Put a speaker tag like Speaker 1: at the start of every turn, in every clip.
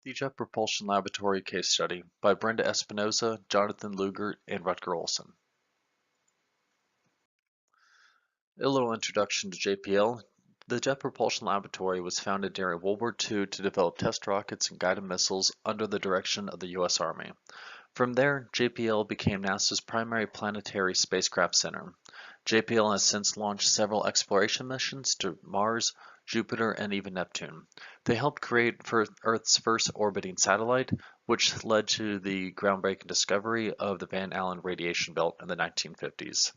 Speaker 1: The Jet Propulsion Laboratory Case Study by Brenda Espinoza, Jonathan Lugert, and Rutger Olson. A little introduction to JPL. The Jet Propulsion Laboratory was founded during World War II to develop test rockets and guided missiles under the direction of the U.S. Army. From there, JPL became NASA's primary planetary spacecraft center. JPL has since launched several exploration missions to Mars, Jupiter, and even Neptune. They helped create Earth's first orbiting satellite, which led to the groundbreaking discovery of the Van Allen radiation belt in the 1950s.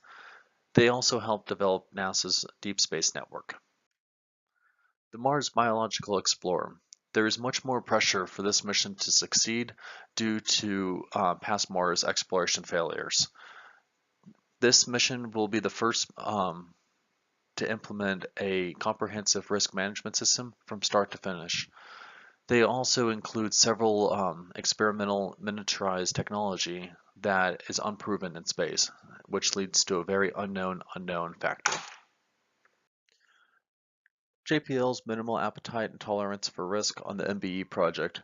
Speaker 1: They also helped develop NASA's Deep Space Network. The Mars Biological Explorer. There is much more pressure for this mission to succeed due to past Mars exploration failures. This mission will be the first to implement a comprehensive risk management system from start to finish. They also include several experimental miniaturized technology that is unproven in space, which leads to a very unknown factor. JPL's minimal appetite and tolerance for risk on the MBE project.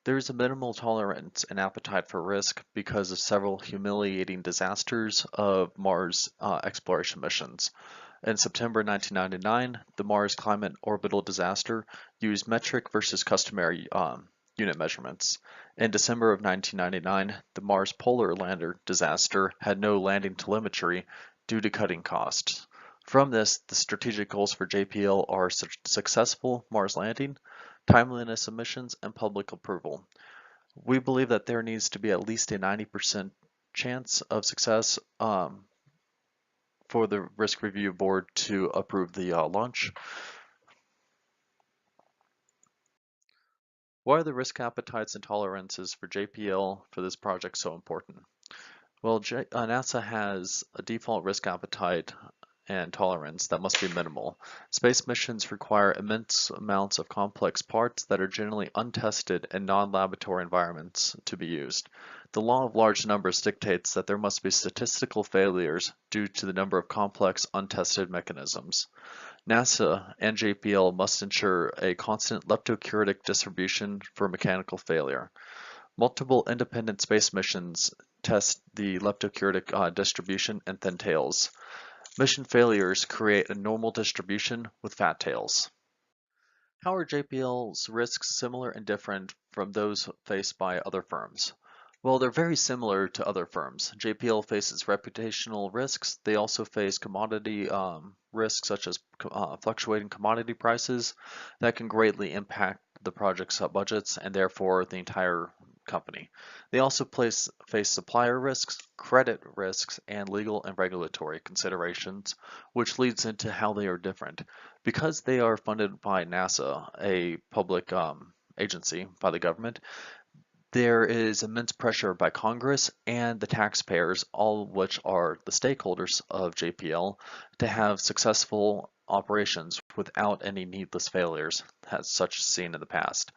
Speaker 1: There is a minimal tolerance and appetite for risk because of several humiliating disasters of Mars exploration missions. In September 1999, the Mars Climate Orbital Disaster used metric versus customary unit measurements. In December of 1999, the Mars Polar Lander disaster had no landing telemetry due to cutting costs. From this, the strategic goals for JPL are successful Mars landing, timeliness of missions, and public approval. We believe that there needs to be at least a 90% chance of success for the risk review board to approve the launch. Why are the risk appetites and tolerances for JPL for this project so important? Well, NASA has a default risk appetite and tolerance that must be minimal. Space missions require immense amounts of complex parts that are generally untested in non-laboratory environments to be used. The law of large numbers dictates that there must be statistical failures due to the number of complex, untested mechanisms. NASA and JPL must ensure a constant leptocuretic distribution for mechanical failure. Multiple independent space missions test the leptocuretic distribution and thin tails. Mission failures create a normal distribution with fat tails. How are JPL's risks similar and different from those faced by other firms? Well, they're very similar to other firms. JPL faces reputational risks. They also face commodity risks such as fluctuating commodity prices that can greatly impact the project's budgets and therefore the entire company. They also face supplier risks, credit risks, and legal and regulatory considerations, which leads into how they are different. Because they are funded by NASA, a public agency by the government, there is immense pressure by Congress and the taxpayers, all of which are the stakeholders of JPL, to have successful operations without any needless failures, as such seen in the past.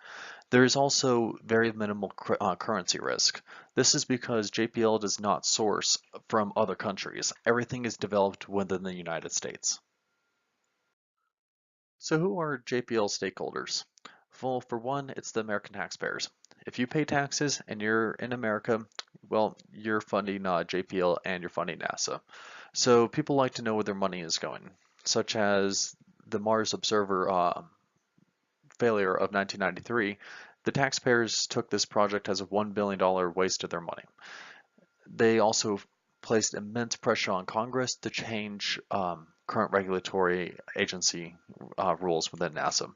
Speaker 1: There is also very minimal currency risk. This is because JPL does not source from other countries. Everything is developed within the United States. So who are JPL stakeholders? Well, for one, it's the American taxpayers. If you pay taxes and you're in America, well, you're funding JPL and you're funding NASA. So people like to know where their money is going, such as the Mars Observer failure of 1993. The taxpayers took this project as a $1 billion waste of their money. They also placed immense pressure on Congress to change current regulatory agency rules within NASA.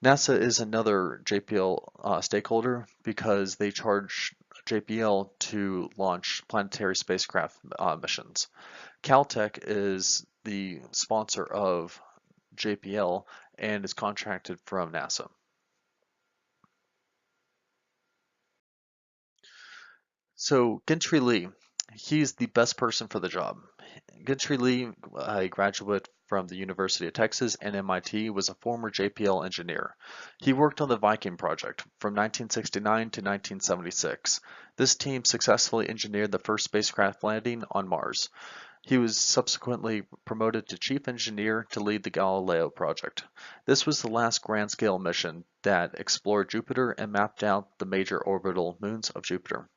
Speaker 1: NASA is another JPL stakeholder because they charge JPL to launch planetary spacecraft missions. Caltech is the sponsor of JPL and is contracted from NASA. So Gentry Lee, he's the best person for the job. Gentry Lee, a graduate from the University of Texas and MIT, was a former JPL engineer. He worked on the Viking project from 1969 to 1976. This team successfully engineered the first spacecraft landing on Mars. He was subsequently promoted to chief engineer to lead the Galileo project. This was the last grand-scale mission that explored Jupiter and mapped out the major orbital moons of Jupiter.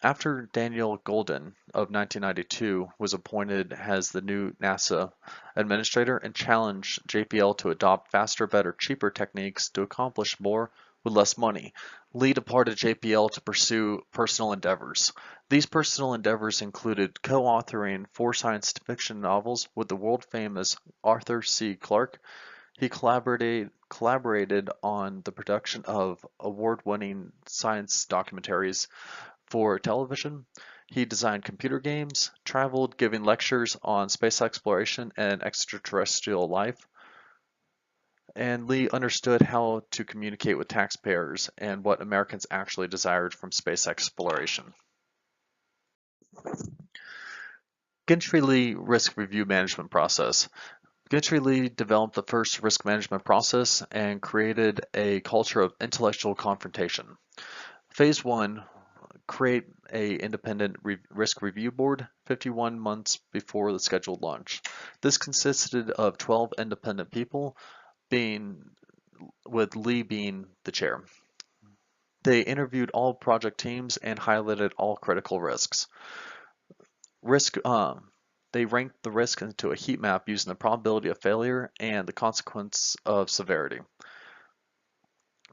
Speaker 1: After Daniel Goldin of 1992 was appointed as the new NASA administrator and challenged JPL to adopt faster, better, cheaper techniques to accomplish more with less money, Lee departed JPL to pursue personal endeavors. These personal endeavors included co-authoring 4 science fiction novels with the world-famous Arthur C. Clarke. He collaborated on the production of award-winning science documentaries for television. He designed computer games, traveled giving lectures on space exploration and extraterrestrial life, and Lee understood how to communicate with taxpayers and what Americans actually desired from space exploration. Gentry-Lee Risk Review Management Process. Gentry-Lee developed the first risk management process and created a culture of intellectual confrontation. Phase 1, create a independent risk review board 51 months before the scheduled launch. This consisted of 12 independent people, with Lee being the chair. They interviewed all project teams and highlighted all critical risks. They ranked the risk into a heat map using the probability of failure and the consequence of severity.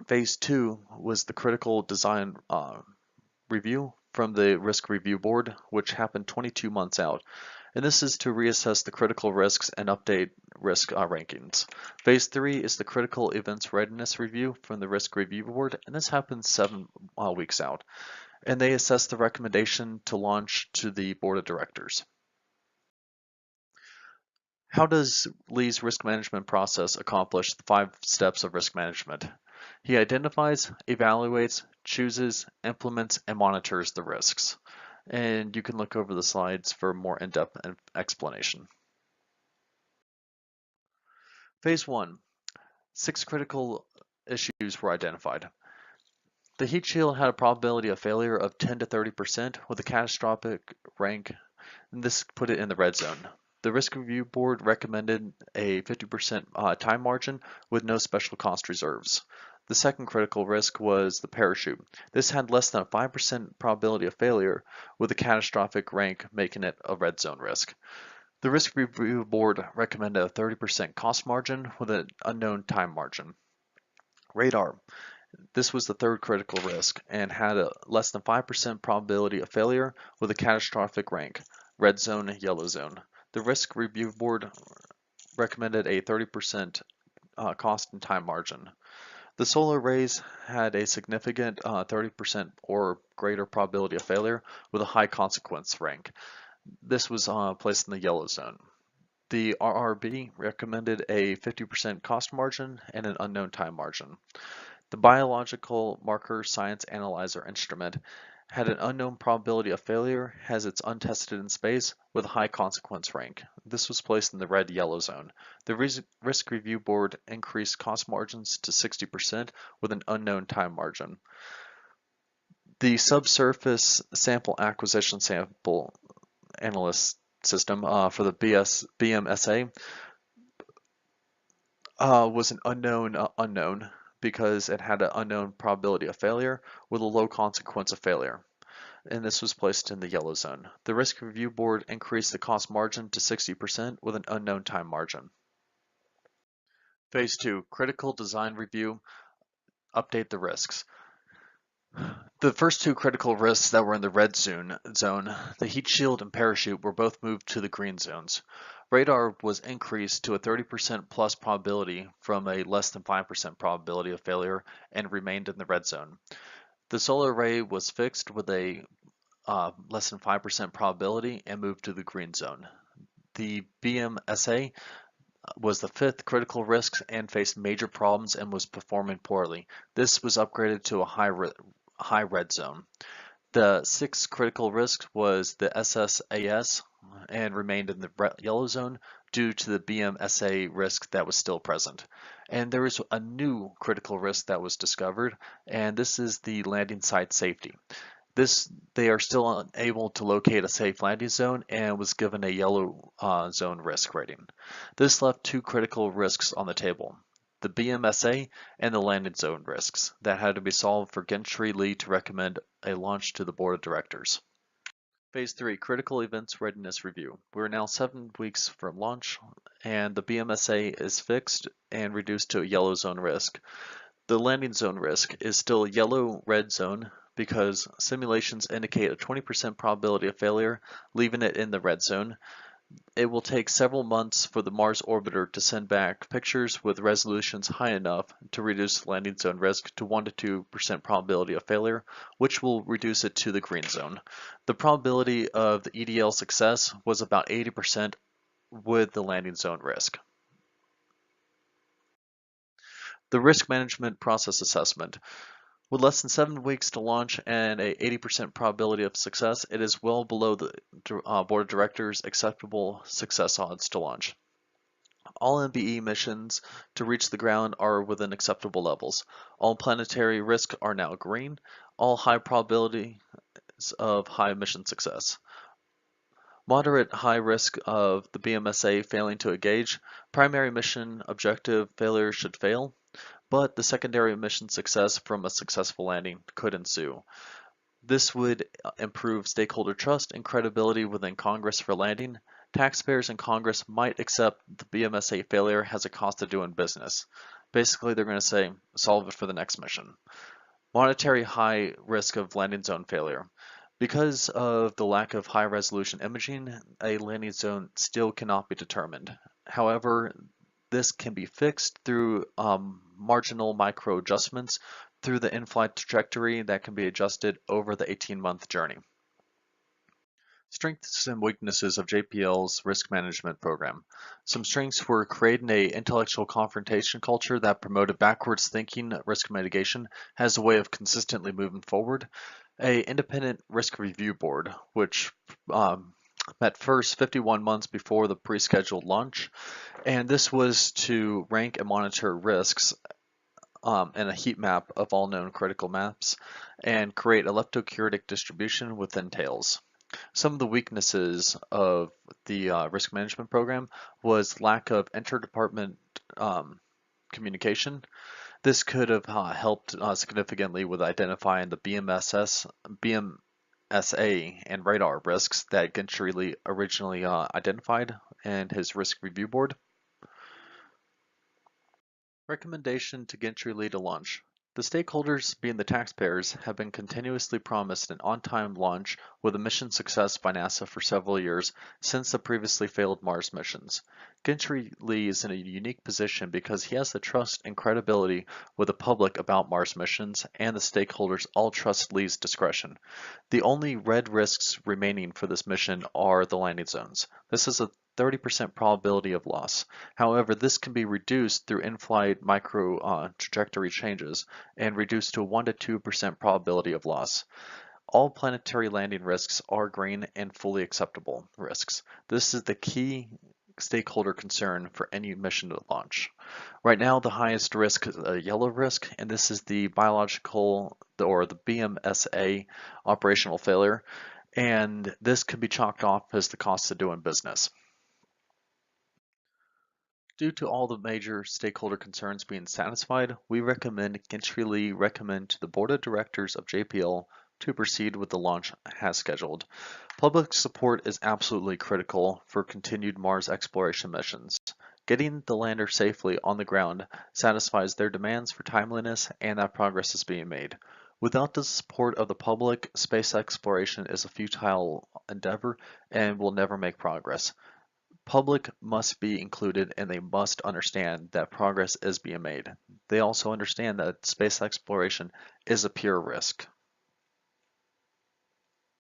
Speaker 1: Phase 2 was the critical design review from the risk review board, which happened 22 months out. And this is to reassess the critical risks and update risk rankings. Phase 3 is the critical events readiness review from the risk review board, and this happens 7 weeks out. And they assess the recommendation to launch to the board of directors. How does Lee's risk management process accomplish the 5 steps of risk management? He identifies, evaluates, chooses, implements, and monitors the risks. And you can look over the slides for more in-depth explanation. Phase 1, 6 critical issues were identified. The heat shield had a probability of failure of 10 to 30% with a catastrophic rank, and this put it in the red zone. The risk review board recommended a 50% time margin with no special cost reserves. The second critical risk was the parachute. This had less than a 5% probability of failure with a catastrophic rank, making it a red zone risk. The risk review board recommended a 30% cost margin with an unknown time margin. Radar. This was the third critical risk and had a less than 5% probability of failure with a catastrophic rank, red zone, yellow zone. The risk review board recommended a 30% cost and time margin. The solar arrays had a significant 30% or greater probability of failure with a high consequence rank. This was placed in the yellow zone. The RRB recommended a 50% cost margin and an unknown time margin. The biological marker science analyzer instrument had an unknown probability of failure, has its untested in space with a high consequence rank. This was placed in the red-yellow zone. The risk review board increased cost margins to 60% with an unknown time margin. The subsurface sample acquisition sample analyst system for the BMSA was an unknown because it had an unknown probability of failure with a low consequence of failure, and this was placed in the yellow zone. The risk review board increased the cost margin to 60% with an unknown time margin. Phase 2, critical design review, update the risks. The first 2 critical risks that were in the red zone, the heat shield and parachute, were both moved to the green zones. Radar was increased to a 30% plus probability from a less than 5% probability of failure and remained in the red zone. The solar array was fixed with a less than 5% probability and moved to the green zone. The BMSA was the 5th critical risk and faced major problems and was performing poorly. This was upgraded to a high red zone. The 6th critical risk was the SSAS and remained in the yellow zone due to the BMSA risk that was still present. And there is a new critical risk that was discovered, and this is the landing site safety. They are still unable to locate a safe landing zone and was given a yellow zone risk rating. This left two critical risks on the table: the BMSA and the landing zone risks that had to be solved for Gentry-Lee to recommend a launch to the board of directors. Phase 3, Critical Events Readiness Review. We're now 7 weeks from launch, and the BMSA is fixed and reduced to a yellow zone risk. The landing zone risk is still a yellow-red zone because simulations indicate a 20% probability of failure, leaving it in the red zone. It will take several months for the Mars orbiter to send back pictures with resolutions high enough to reduce the landing zone risk to 1 to 2% probability of failure, which will reduce it to the green zone. The probability of the EDL success was about 80% with the landing zone risk. The risk management process assessment. With less than 7 weeks to launch and a 80% probability of success, it is well below the board of directors' acceptable success odds to launch. All MBE missions to reach the ground are within acceptable levels. All planetary risks are now green. All high probabilities of high mission success. Moderate high risk of the BMSA failing to engage. Primary mission objective failure should fail, but the secondary mission success from a successful landing could ensue. This would improve stakeholder trust and credibility within Congress for landing. Taxpayers in Congress might accept the BMSA failure as a cost of doing business. Basically, they're going to say, solve it for the next mission. Monetary high risk of landing zone failure. Because of the lack of high resolution imaging, a landing zone still cannot be determined. However, this can be fixed through marginal micro adjustments through the in-flight trajectory that can be adjusted over the 18-month journey. Strengths and weaknesses of JPL's risk management program. Some strengths were creating an intellectual confrontation culture that promoted backwards thinking risk mitigation as a way of consistently moving forward. An independent risk review board, which met first 51 months before the pre-scheduled launch, and this was to rank and monitor risks and a heat map of all known critical maps and create a leptokurtic distribution within tails. Some of the weaknesses of the risk management program was lack of interdepartment communication. This could have helped significantly with identifying the BMSA and radar risks that Gentry-Lee originally identified in his risk review board. Recommendation to Gentry-Lee to launch. The stakeholders, being the taxpayers, have been continuously promised an on-time launch with a mission success by NASA for several years since the previously failed Mars missions. Gentry-Lee is in a unique position because he has the trust and credibility with the public about Mars missions, and the stakeholders all trust Lee's discretion. The only red risks remaining for this mission are the landing zones. This is a 30% probability of loss. However, this can be reduced through in-flight micro trajectory changes and reduced to a 1 to 2% probability of loss. All planetary landing risks are green and fully acceptable risks. This is the key stakeholder concern for any mission to launch. Right now, the highest risk is a yellow risk, and this is the biological or the BMSA operational failure, and this can be chalked off as the cost of doing business. Due to all the major stakeholder concerns being satisfied, we recommend Gentry-Lee recommend to the Board of Directors of JPL to proceed with the launch as scheduled. Public support is absolutely critical for continued Mars exploration missions. Getting the lander safely on the ground satisfies their demands for timeliness and that progress is being made. Without the support of the public, space exploration is a futile endeavor and will never make progress. Public must be included and they must understand that progress is being made. They also understand that space exploration is a pure risk.